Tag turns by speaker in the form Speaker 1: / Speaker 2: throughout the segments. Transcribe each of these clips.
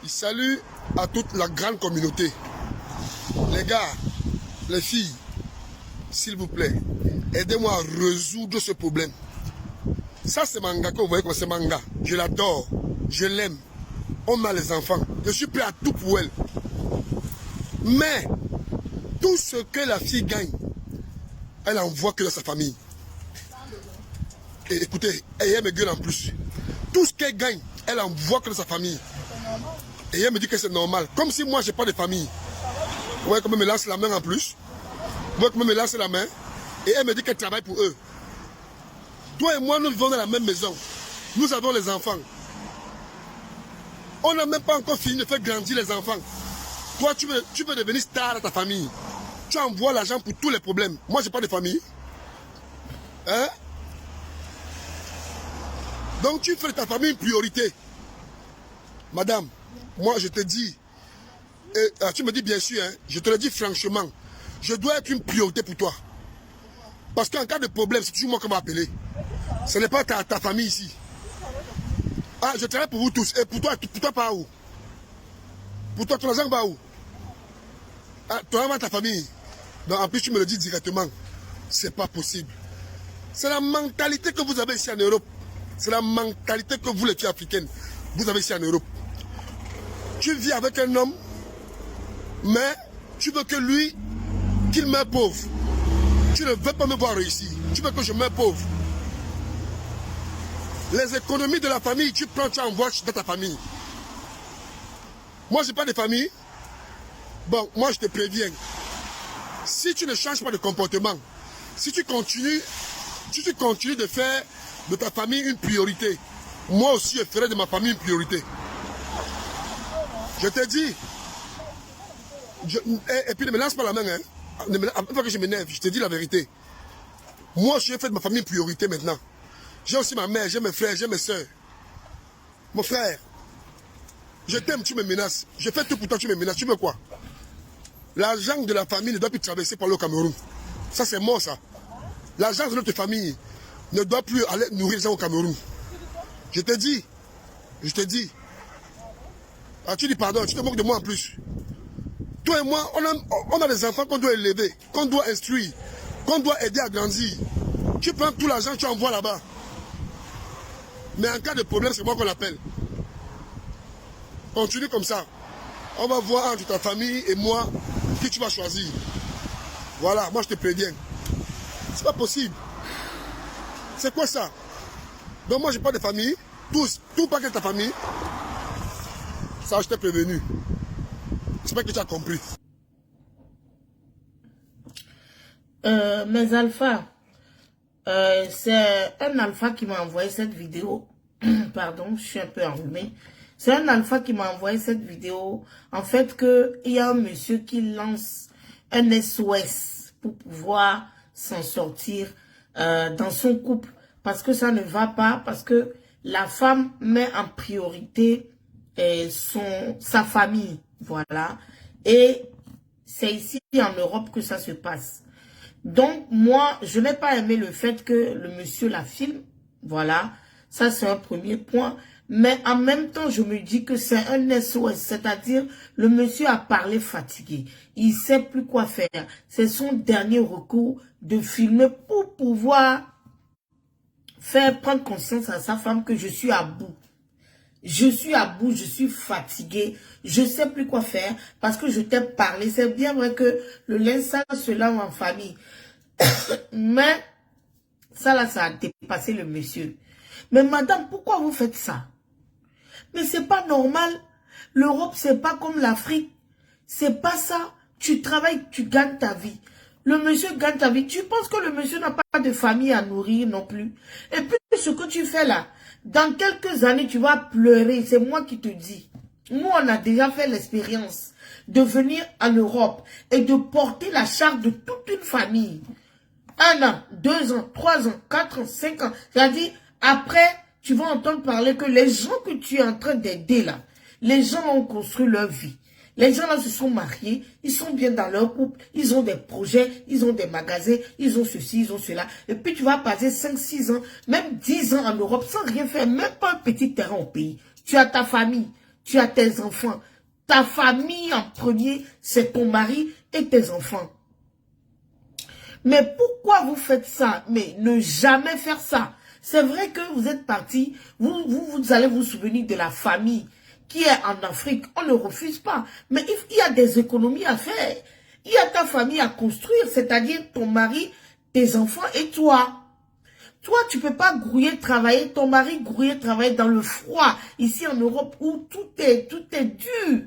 Speaker 1: Il salue à toute la grande communauté. Les gars, les filles, s'il vous plaît, aidez-moi à résoudre ce problème. Ça, c'est manga que vous voyez comme c'est manga. Je l'adore, je l'aime. On a les enfants. Je suis prêt à tout pour elle. Mais, tout ce que la fille gagne, elle envoie que dans sa famille. Et écoutez, elle me gueule en plus. Tout ce qu'elle gagne, elle envoie que dans sa famille. Et elle me dit que c'est normal. Comme si moi, je n'ai pas de famille. Vous voyez comment elle me lance la main en plus. Vous voyez comment elle me lance la main. Et elle me dit qu'elle travaille pour eux. Toi et moi, nous vivons dans la même maison. Nous avons les enfants. On n'a même pas encore fini de faire grandir les enfants. Toi, tu veux devenir star à ta famille. Tu envoies l'argent pour tous les problèmes. Moi, je n'ai pas de famille. Hein? Donc, tu fais de ta famille une priorité. Madame, moi, je te dis, tu me dis bien sûr, hein, je te le dis franchement, je dois être une priorité pour toi. Parce qu'en cas de problème, c'est toujours moi qu'on va appeler. Ce n'est pas ta famille ici. Ah, je travaille pour vous tous. Et pour toi pas où? Pour toi, ton argent va où? Ah, ton argent va à ta famille. Donc, en plus, tu me le dis directement. C'est pas possible. C'est la mentalité que vous avez ici en Europe. C'est la mentalité que vous, les filles africaines, vous avez ici en Europe. Tu vis avec un homme, mais tu veux que lui, qu'il meure pauvre. Tu ne veux pas me voir réussir. Tu veux que je meure pauvre. Les économies de la famille, tu prends, tu envoies dans ta famille. Moi, je n'ai pas de famille. Bon, moi, je te préviens. Si tu ne changes pas de comportement, si tu continues de faire de ta famille une priorité, moi aussi, je ferai de ma famille une priorité. Je te dis. Et puis, ne me lance pas la main. Hein. Une fois que je m'énerve, je te dis la vérité. Moi, je fait de ma famille une priorité maintenant. J'ai aussi ma mère, j'ai mes frères, j'ai mes soeurs. Mon frère, je t'aime, tu me menaces. Je fais tout pour toi, tu me menaces. Tu veux quoi? L'argent de la famille ne doit plus traverser par le Cameroun. Ça, c'est mort, ça. L'argent de notre famille ne doit plus aller nourrir les gens au Cameroun. Je te dis. Je te dis. Ah, tu dis pardon, tu te moques de moi en plus. Toi et moi, on a des enfants qu'on doit élever, qu'on doit instruire, qu'on doit aider à grandir. Tu prends tout l'argent, tu envoies là-bas. Mais en cas de problème, c'est moi qu'on l'appelle. Continue comme ça. On va voir entre ta famille et moi qui tu vas choisir. Voilà, moi je te préviens. C'est pas possible. C'est quoi ça? Donc moi j'ai pas de famille. Tout pas que ta famille. Ça, je t'ai prévenu. J'espère que tu as compris.
Speaker 2: Mes alphas, c'est un alpha qui m'a envoyé cette vidéo. Pardon, je suis un peu enrhumée. C'est un alpha qui m'a envoyé cette vidéo. En fait, il y a un monsieur qui lance un SOS pour pouvoir s'en sortir dans son couple. Parce que ça ne va pas, parce que la femme met en priorité sa famille. Voilà. Et c'est ici en Europe que ça se passe. Donc, moi, je n'ai pas aimé le fait que le monsieur la filme. Voilà. Ça, c'est un premier point. Mais en même temps, je me dis que c'est un SOS. C'est-à-dire, le monsieur a parlé fatigué. Il ne sait plus quoi faire. C'est son dernier recours de filmer pour pouvoir faire prendre conscience à sa femme que je suis à bout. Je suis à bout, je suis fatiguée, je ne sais plus quoi faire parce que je t'ai parlé. C'est bien vrai que le linge sale se lave en famille. Mais ça là, ça a dépassé le monsieur. Mais madame, pourquoi vous faites ça? Mais c'est pas normal. L'Europe, c'est pas comme l'Afrique. C'est pas ça. Tu travailles, tu gagnes ta vie. Le monsieur gagne ta vie. Tu penses que le monsieur n'a pas de famille à nourrir non plus? Et puis, ce que tu fais là, dans quelques années, tu vas pleurer. C'est moi qui te dis. Nous, on a déjà fait l'expérience de venir en Europe et de porter la charge de toute une famille. 1 an, 2 ans, 3 ans, 4 ans, 5 ans. C'est-à-dire, après, tu vas entendre parler que les gens que tu es en train d'aider là, les gens ont construit leur vie. Les gens là se sont mariés, ils sont bien dans leur couple, ils ont des projets, ils ont des magasins, ils ont ceci, ils ont cela. Et puis tu vas passer 5, 6 ans, même 10 ans en Europe sans rien faire, même pas un petit terrain au pays. Tu as ta famille, tu as tes enfants. Ta famille en premier, c'est ton mari et tes enfants. Mais pourquoi vous faites ça? Mais ne jamais faire ça. C'est vrai que vous êtes parti, vous allez vous souvenir de la famille qui est en Afrique. On ne refuse pas. Mais il y a des économies à faire. Il y a ta famille à construire, c'est-à-dire ton mari, tes enfants et toi. Toi, tu peux pas grouiller, travailler, ton mari grouiller, travailler dans le froid, ici en Europe, où tout est dur.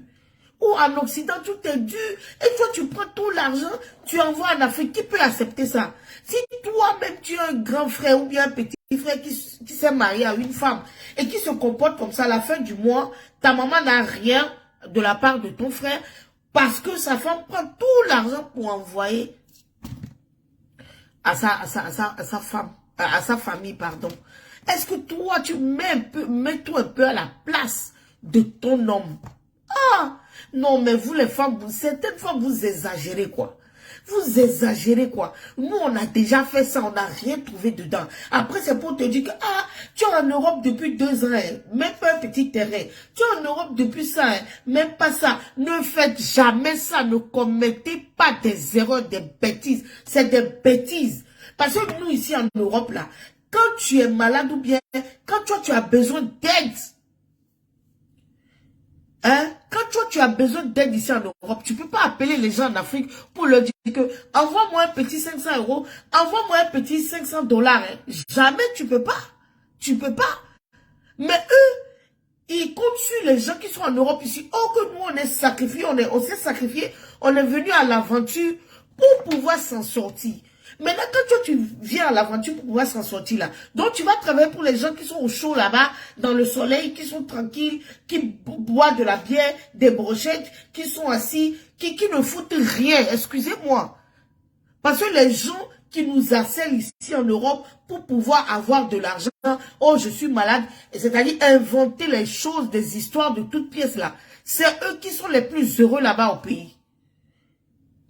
Speaker 2: Ou en Occident, tout est dur. Et toi, tu prends tout l'argent, tu envoies en Afrique. Qui peut accepter ça? Si toi-même, tu as un grand frère ou bien un petit frère qui s'est marié à une femme et qui se comporte comme ça à la fin du mois, ta maman n'a rien de la part de ton frère parce que sa femme prend tout l'argent pour envoyer à sa femme, à sa famille, pardon. Est-ce que toi, tu mets-toi un peu à la place de ton homme? Ah, non, mais vous les femmes, certaines fois, vous exagérez quoi. Vous exagérez quoi. Nous, on a déjà fait ça, on n'a rien trouvé dedans. Après, c'est pour te dire que, ah, tu es en Europe depuis 2 ans, hein, même pas un petit terrain. Tu es en Europe depuis ça, hein, même pas ça. Ne faites jamais ça, ne commettez pas des erreurs, des bêtises. C'est des bêtises. Parce que nous, ici en Europe, là, quand tu es malade ou bien, quand toi, tu as besoin d'aide, hein? Quand toi, tu as besoin d'aide ici en Europe, tu ne peux pas appeler les gens en Afrique pour leur dire que envoie-moi un petit 500 €, envoie-moi un petit 500 $. Hein. Jamais tu peux pas. Tu peux pas. Mais eux, ils comptent sur les gens qui sont en Europe ici. Oh, que nous, on est sacrifiés, on s'est sacrifiés, on est venu à l'aventure pour pouvoir s'en sortir. Maintenant, quand toi, tu viens à l'aventure pour pouvoir s'en sortir là, donc tu vas travailler pour les gens qui sont au chaud là-bas, dans le soleil, qui sont tranquilles, qui boivent de la bière, des brochettes, qui sont assis, qui ne foutent rien, excusez-moi. Parce que les gens qui nous harcèlent ici en Europe pour pouvoir avoir de l'argent, oh, je suis malade, c'est-à-dire inventer les choses, des histoires de toutes pièces là, c'est eux qui sont les plus heureux là-bas au pays.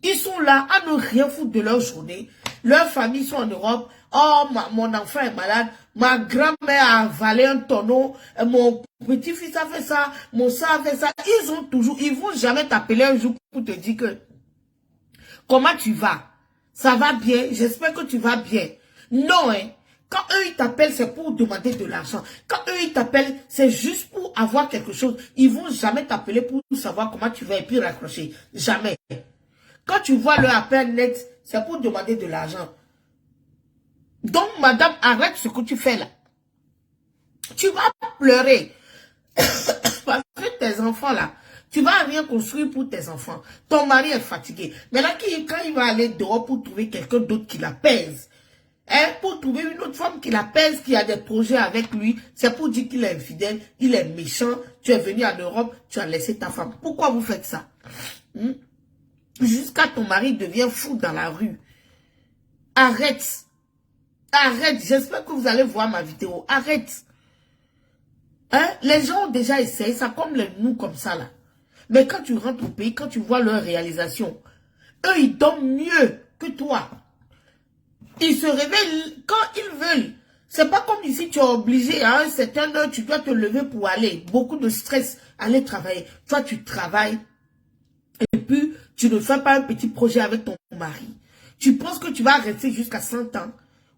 Speaker 2: Ils sont là à ne rien foutre de leur journée. Leurs familles sont en Europe. Oh, mon enfant est malade. Ma grand-mère a avalé un tonneau. Mon petit-fils a fait ça. Mon soeur a fait ça. Ils vont jamais t'appeler un jour pour te dire que comment tu vas? Ça va bien. J'espère que tu vas bien. Non, hein. Quand eux, ils t'appellent, c'est pour demander de l'argent. Quand eux, ils t'appellent, c'est juste pour avoir quelque chose. Ils vont jamais t'appeler pour savoir comment tu vas et puis raccrocher. Jamais. Quand tu vois leur appel net, c'est pour demander de l'argent. Donc, madame, arrête ce que tu fais là. Tu vas pleurer. Parce que tes enfants là, tu vas rien construire pour tes enfants. Ton mari est fatigué. Maintenant, quand il va aller dehors pour trouver quelqu'un d'autre qui la pèse, hein, pour trouver une autre femme qui la pèse, qui a des projets avec lui, c'est pour dire qu'il est infidèle, il est méchant, tu es venu en Europe, tu as laissé ta femme. Pourquoi vous faites ça? Jusqu'à ton mari devient fou dans la rue. Arrête. Arrête. J'espère que vous allez voir ma vidéo. Arrête. Hein? Les gens ont déjà essayé ça comme nous comme ça là. Mais quand tu rentres au pays, quand tu vois leur réalisation, eux ils dorment mieux que toi. Ils se réveillent quand ils veulent. C'est pas comme ici, tu es obligé à un certain heure, tu dois te lever pour aller. Beaucoup de stress, aller travailler. Toi, tu travailles. Et puis, tu ne fais pas un petit projet avec ton mari. Tu penses que tu vas rester jusqu'à 100 ans?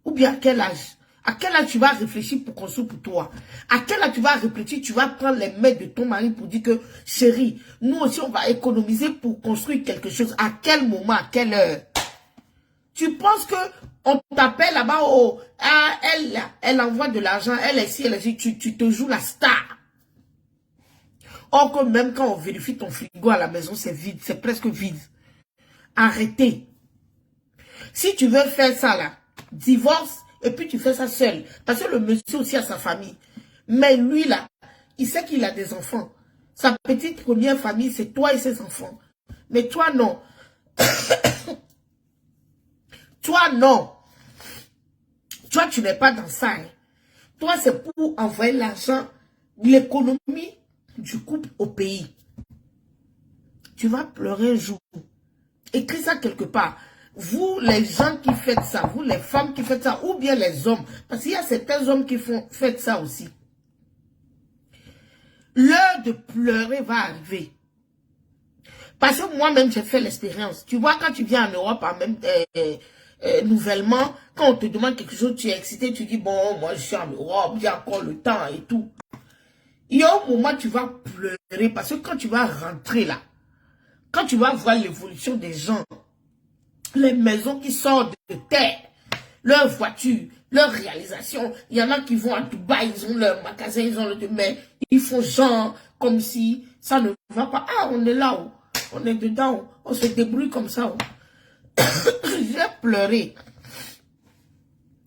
Speaker 2: Ou bien à quel âge? À quel âge tu vas réfléchir pour construire pour toi? À quel âge tu vas réfléchir? Tu vas prendre les mains de ton mari pour dire que, chérie, nous aussi on va économiser pour construire quelque chose. À quel moment? À quelle heure? Tu penses que on t'appelle là-bas, oh, ah, elle envoie de l'argent, elle est ici, elle est ici, tu te joues la star. Or que même quand on vérifie ton frigo à la maison, c'est vide, c'est presque vide. Arrêtez. Si tu veux faire ça là, divorce et puis tu fais ça seul. Parce que le monsieur aussi a sa famille. Mais lui là, il sait qu'il a des enfants. Sa petite première famille, c'est toi et ses enfants. Mais toi non. Toi non. Toi tu n'es pas dans ça. Hein. Toi c'est pour envoyer l'argent, l'économie du couple au pays. Tu vas pleurer un jour. Écris ça quelque part. Vous, les gens qui faites ça, vous, les femmes qui faites ça, ou bien les hommes, parce qu'il y a certains hommes qui font ça aussi. l'heure de pleurer va arriver. Parce que moi-même, j'ai fait l'expérience. Tu vois, quand tu viens en Europe, en même nouvellement, quand on te demande quelque chose, tu es excité, tu dis, bon, moi, je suis en Europe, j'ai encore le temps et tout. Il y a un moment, tu vas pleurer parce que quand tu vas rentrer là, quand tu vas voir l'évolution des gens, les maisons qui sortent de terre, leurs voitures, leurs réalisations, il y en a qui vont à Dubaï, ils ont leur magasin, ils ont le mais ils font genre comme si ça ne va pas. Ah, on est là, on est dedans, on se débrouille comme ça. J'ai pleuré.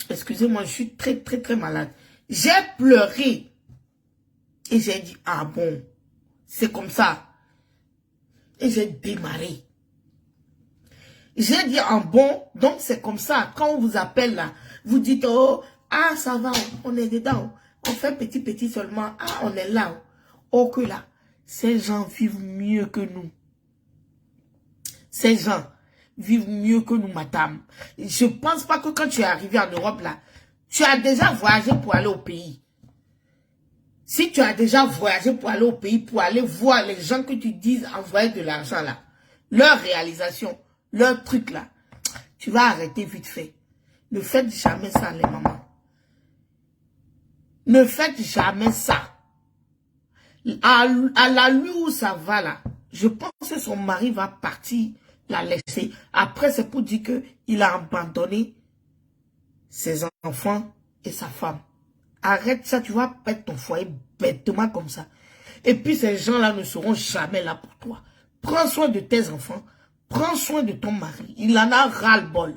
Speaker 2: Excusez-moi, je suis très, très, très malade. J'ai pleuré. Et j'ai dit, ah bon, c'est comme ça. Et j'ai démarré. J'ai dit, ah bon, donc c'est comme ça. Quand on vous appelle là, vous dites, oh, ah ça va, on est dedans. On fait petit, petit seulement. Ah, on est là. Oh que là, ces gens vivent mieux que nous. Ces gens vivent mieux que nous, madame. Je pense pas que quand tu es arrivé en Europe là, tu as déjà voyagé pour aller au pays. Si tu as déjà voyagé pour aller au pays, pour aller voir les gens que tu dises envoyer de l'argent là, leur réalisation, leur truc là, tu vas arrêter vite fait. Ne faites jamais ça, les mamans. Ne faites jamais ça. À la lui où ça va là, je pense que son mari va partir la laisser. Après, c'est pour dire qu'il a abandonné ses enfants et sa femme. Arrête ça, tu vas perdre ton foyer bêtement comme ça. Et puis ces gens-là ne seront jamais là pour toi. Prends soin de tes enfants, prends soin de ton mari. Il en a ras-le-bol.